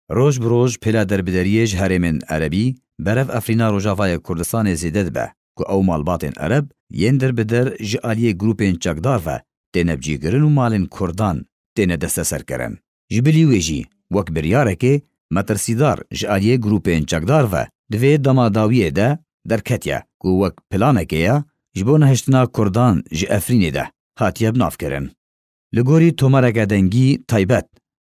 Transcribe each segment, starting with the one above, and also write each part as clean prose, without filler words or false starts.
روج بروج پلا دربدریج هرمن عربی برف افرینا روجاوای کردستان زیده دبه که او مالباتین عرب ین دربدر جالیه گروپین چکدار و تنبجی گرن و مالین کردان تنه دست سر کرن. جبلی ویجی وک بریاره که مترسیدار جالیه گروپین چکدار و دوی دماداویه ده در کتیا که وک پلانه که یا جبون هشتنا کردان جی افرینه ده هاتیه بناف کرن. لگوری تومارگه دنگی تایبت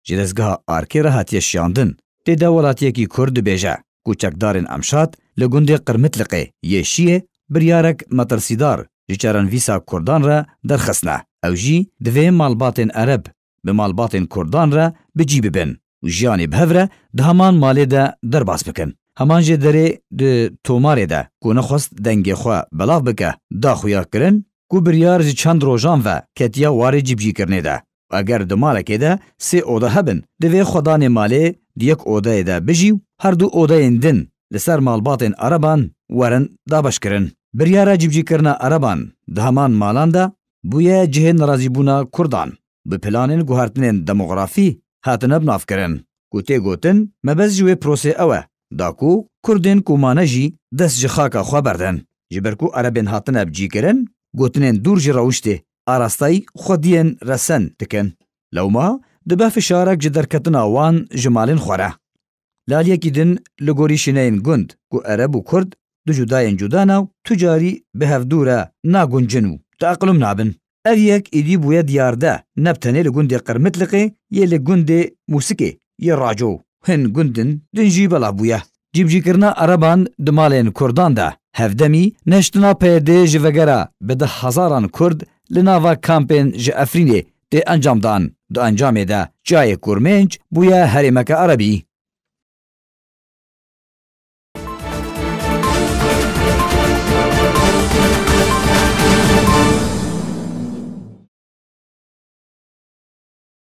جرزگاه آرکی را هاتیه شیاندن تی دولاتیه کی کرد بیجه کوچکدارن امشاد لگونده قرمتلقه یه شیه بریارک مترسیدار جچارن ویسا کردان را درخصنه او جی دوی مالباتن عرب به مالباتن کردان را بجی ببن و جیانی بهوره ده همان مالی ده در باز بکن. همان جه داره ده توماره ده که نخواست دنگی خواه بلاف بکه دا خویا کرن که بریار جی چند روژان و کتیا واری جیبجی کرنه ده. اگر دو مالکه ده 3 اوده هبن دوی خودان مالی دیک اوده ده بجیو هر دو اوده دن لسر مالباتن عربان ورن دابش کرن. بریارا جیبجی کرنا عربان ده همان مالان ده بویا جه نرازی بونا کردان به پلانین گوهرتنین دموغرافی هاتن بناف کرن. گوته گوتن مبز جوی پروسه اوه داکو کردین کومانه جی دست جخاکا خواه بردن. جبرکو عربین هاتن بجی کرن گوتنین دور جی روشته آراستای خودین رسن تکن. لوما دبه فشارک جدر کتنا وان جمالین خوره. لالیه کی دن لگوری شنین گند کو عرب و کرد دو جداین جداناو تجاری به هفدوره ناگونجنو تاقلم نابن. اویک ایدی بویا دیارده نبتنه لگند قرمتلقه یه لگند موسیقی یه راجو هن گندن دنجی بلا بویا. جیبجی کرنا عربان دمالین کردان ده هفدمی نشتنا پیده جوگره به 10,000 کرد لناوا کامپین ج افرینه ده انجام دان. دو انجام ده جای کرمنج بویا هرمک عربی.